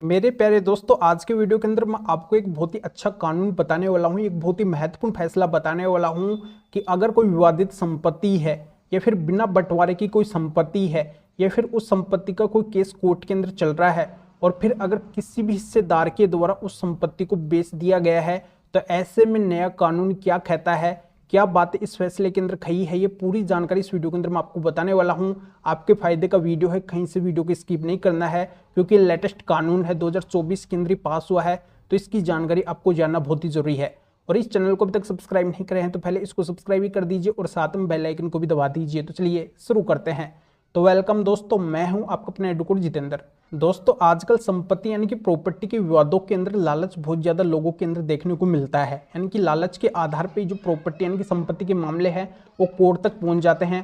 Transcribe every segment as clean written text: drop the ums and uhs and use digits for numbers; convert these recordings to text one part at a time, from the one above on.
मेरे प्यारे दोस्तों, आज के वीडियो के अंदर मैं आपको एक बहुत ही अच्छा कानून बताने वाला हूं, एक बहुत ही महत्वपूर्ण फैसला बताने वाला हूं कि अगर कोई विवादित संपत्ति है या फिर बिना बंटवारे की कोई संपत्ति है या फिर उस संपत्ति का कोई केस कोर्ट के अंदर चल रहा है और फिर अगर किसी भी हिस्सेदार के द्वारा उस संपत्ति को बेच दिया गया है, तो ऐसे में नया कानून क्या कहता है, क्या बात इस फैसले के अंदर खई है, ये पूरी जानकारी इस वीडियो के अंदर मैं आपको बताने वाला हूं। आपके फायदे का वीडियो है, कहीं से वीडियो को स्किप नहीं करना है क्योंकि लेटेस्ट कानून है, 2024 के अंदर पास हुआ है, तो इसकी जानकारी आपको जानना बहुत ही जरूरी है। और इस चैनल को अभी तक सब्सक्राइब नहीं करे हैं तो पहले इसको सब्सक्राइब ही कर दीजिए और साथ में बेल आइकन को भी दबा दीजिए। तो चलिए शुरू करते हैं। तो वेलकम दोस्तों, मैं हूं आपका अपना एडवोकेट जितेंद्र। दोस्तों, आजकल संपत्ति यानी कि प्रॉपर्टी के विवादों के अंदर लालच बहुत ज्यादा लोगों के अंदर देखने को मिलता है। यानी कि लालच के आधार पे जो प्रॉपर्टी यानी कि संपत्ति के मामले हैं वो कोर्ट तक पहुंच जाते हैं।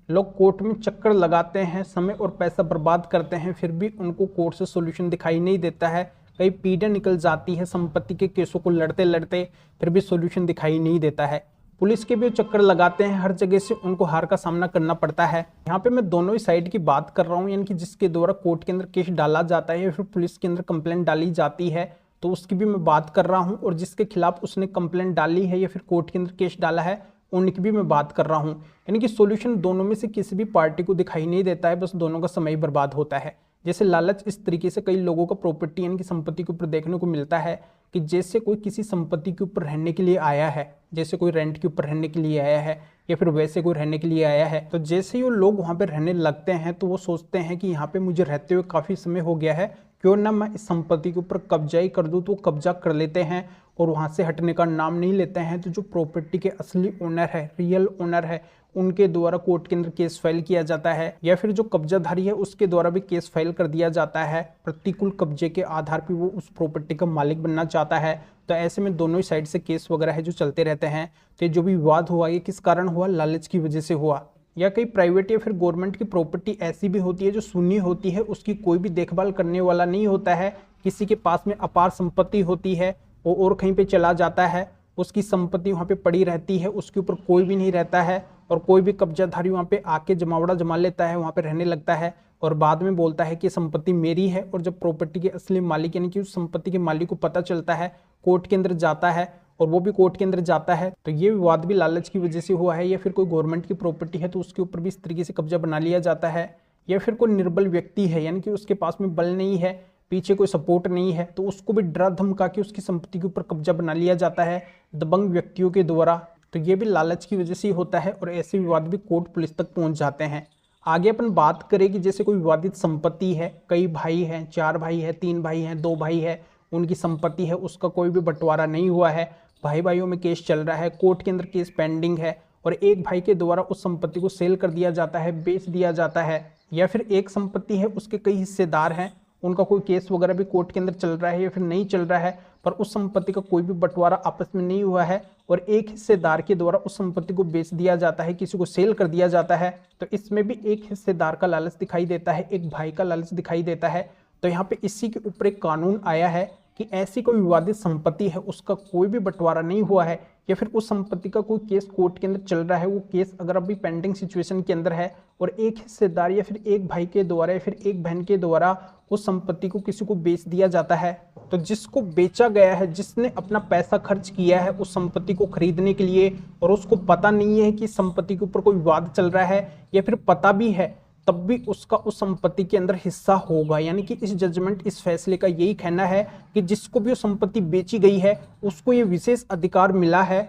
लोग कोर्ट में चक्कर लगाते हैं, समय और पैसा बर्बाद करते हैं, फिर भी उनको कोर्ट से सोल्यूशन दिखाई नहीं देता है। कई पीढ़ियां निकल जाती है संपत्ति के केसों को लड़ते लड़ते, फिर भी सोल्यूशन दिखाई नहीं देता है। पुलिस के भी चक्कर लगाते हैं, हर जगह से उनको हार का सामना करना पड़ता है। यहाँ पे मैं दोनों ही साइड की बात कर रहा हूँ, यानी कि जिसके द्वारा कोर्ट के अंदर केस डाला जाता है या फिर पुलिस के अंदर कंप्लेंट डाली जाती है तो उसकी भी मैं बात कर रहा हूँ, और जिसके खिलाफ उसने कंप्लेंट डाली है या फिर कोर्ट के अंदर केस डाला है उनकी भी मैं बात कर रहा हूँ। यानी कि सॉल्यूशन दोनों में से किसी भी पार्टी को दिखाई नहीं देता है, बस दोनों का समय बर्बाद होता है। जैसे लालच इस तरीके से कई लोगों का प्रॉपर्टी यानी कि संपत्ति के ऊपर देखने को मिलता है कि जैसे कोई किसी संपत्ति के ऊपर रहने के लिए आया है, जैसे कोई रेंट के ऊपर रहने के लिए आया है या फिर वैसे कोई रहने के लिए आया है, तो जैसे ही वो लोग वहाँ पे रहने लगते हैं तो वो सोचते हैं कि यहाँ पे मुझे रहते हुए काफ़ी समय हो गया है, क्यों ना मैं इस संपत्ति के ऊपर कब्जा ही कर दूँ। तो कब्जा कर लेते हैं और वहाँ से हटने का नाम नहीं लेते हैं। तो जो प्रॉपर्टी के असली ओनर है, रियल ओनर है, उनके द्वारा कोर्ट के अंदर केस फाइल किया जाता है या फिर जो कब्जाधारी है उसके द्वारा भी केस फाइल कर दिया जाता है। प्रतिकूल कब्जे के आधार पर वो उस प्रॉपर्टी का मालिक बनना चाहता है। तो ऐसे में दोनों ही साइड से केस वगैरह है जो चलते रहते हैं। तो जो भी विवाद हुआ ये किस कारण हुआ? लालच की वजह से हुआ। या कई प्राइवेट या फिर गवर्नमेंट की प्रॉपर्टी ऐसी भी होती है जो सुन्नी होती है, उसकी कोई भी देखभाल करने वाला नहीं होता है। किसी के पास में अपार संपत्ति होती है, वो और कहीं पे चला जाता है, उसकी संपत्ति वहाँ पे पड़ी रहती है, उसके ऊपर कोई भी नहीं रहता है और कोई भी कब्जाधारी वहाँ पे आके जमावड़ा जमा लेता है, वहाँ पे रहने लगता है और बाद में बोलता है कि संपत्ति मेरी है। और जब प्रॉपर्टी के असली मालिक यानी कि उस संपत्ति के मालिक को पता चलता है, कोर्ट के अंदर जाता है और वो भी कोर्ट के अंदर जाता है, तो ये विवाद भी लालच की वजह से हुआ है। या फिर कोई गवर्नमेंट की प्रॉपर्टी है तो उसके ऊपर भी इस तरीके से कब्जा बना लिया जाता है। या फिर कोई निर्बल व्यक्ति है यानी कि उसके पास में बल नहीं है, पीछे कोई सपोर्ट नहीं है, तो उसको भी डरा धमका के उसकी संपत्ति के ऊपर कब्जा बना लिया जाता है दबंग व्यक्तियों के द्वारा। तो ये भी लालच की वजह से ही होता है और ऐसे विवाद भी कोर्ट पुलिस तक पहुंच जाते हैं। आगे अपन बात करें कि जैसे कोई विवादित संपत्ति है, कई भाई हैं, 4 भाई है, 3 भाई हैं, 2 भाई है, उनकी संपत्ति है, उसका कोई भी बंटवारा नहीं हुआ है, भाई भाइयों में केस चल रहा है, कोर्ट के अंदर केस पेंडिंग है और एक भाई के द्वारा उस संपत्ति को सेल कर दिया जाता है, बेच दिया जाता है। या फिर एक संपत्ति है, उसके कई हिस्सेदार हैं, उनका कोई केस वगैरह भी कोर्ट के अंदर चल रहा है या फिर नहीं चल रहा है, पर उस संपत्ति का कोई भी बंटवारा आपस में नहीं हुआ है और एक हिस्सेदार के द्वारा उस संपत्ति को बेच दिया जाता है, किसी को सेल कर दिया जाता है। तो इसमें भी एक हिस्सेदार का लालच दिखाई देता है, एक भाई का लालच दिखाई देता है। तो यहाँ पे इसी के ऊपर एक कानून आया है कि ऐसी कोई विवादित संपत्ति है, उसका कोई भी बंटवारा नहीं हुआ है या फिर उस संपत्ति का कोई केस कोर्ट के अंदर चल रहा है, वो केस अगर अभी पेंडिंग सिचुएशन के अंदर है और एक हिस्सेदार या फिर एक भाई के द्वारा या फिर एक बहन के द्वारा उस संपत्ति को किसी को बेच दिया जाता है, तो जिसको बेचा गया है, जिसने अपना पैसा खर्च किया है उस संपत्ति को खरीदने के लिए और उसको पता नहीं है कि संपत्ति के ऊपर कोई विवाद चल रहा है या फिर पता भी है, तब भी उसका उस संपत्ति के अंदर हिस्सा होगा। यानी कि इस जजमेंट, इस फैसले का यही कहना है कि जिसको भी वो संपत्ति बेची गई है उसको ये विशेष अधिकार मिला है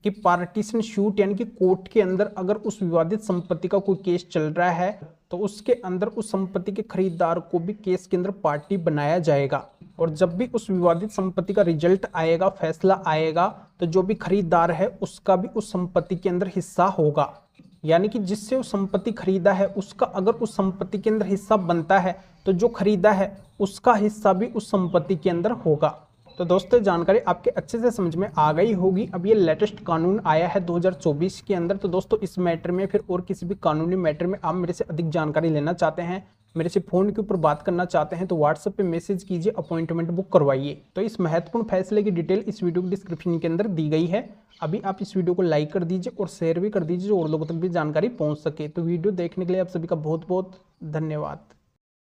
कि पार्टीशन शूट यानी कि कोर्ट के अंदर अगर उस विवादित संपत्ति का कोई केस चल रहा है तो उसके अंदर उस संपत्ति के खरीदार को भी केस के अंदर पार्टी बनाया जाएगा। और जब भी उस विवादित संपत्ति का रिजल्ट आएगा, फैसला आएगा, तो जो भी खरीदार है उसका भी उस संपत्ति के अंदर हिस्सा होगा। यानी कि जिससे उस संपत्ति खरीदा है उसका अगर उस संपत्ति के अंदर हिस्सा बनता है तो जो खरीदा है उसका हिस्सा भी उस संपत्ति के अंदर होगा। तो दोस्तों, जानकारी आपके अच्छे से समझ में आ गई होगी। अब ये लेटेस्ट कानून आया है 2024 के अंदर। तो दोस्तों, इस मैटर में फिर और किसी भी कानूनी मैटर में आप मेरे से अधिक जानकारी लेना चाहते हैं, मेरे से फ़ोन के ऊपर बात करना चाहते हैं, तो व्हाट्सएप पे मैसेज कीजिए, अपॉइंटमेंट बुक करवाइए। तो इस महत्वपूर्ण फैसले की डिटेल इस वीडियो के डिस्क्रिप्शन के अंदर दी गई है। अभी आप इस वीडियो को लाइक कर दीजिए और शेयर भी कर दीजिए, और लोगों तक भी जानकारी पहुंच सके। तो वीडियो देखने के लिए आप सभी का बहुत बहुत धन्यवाद।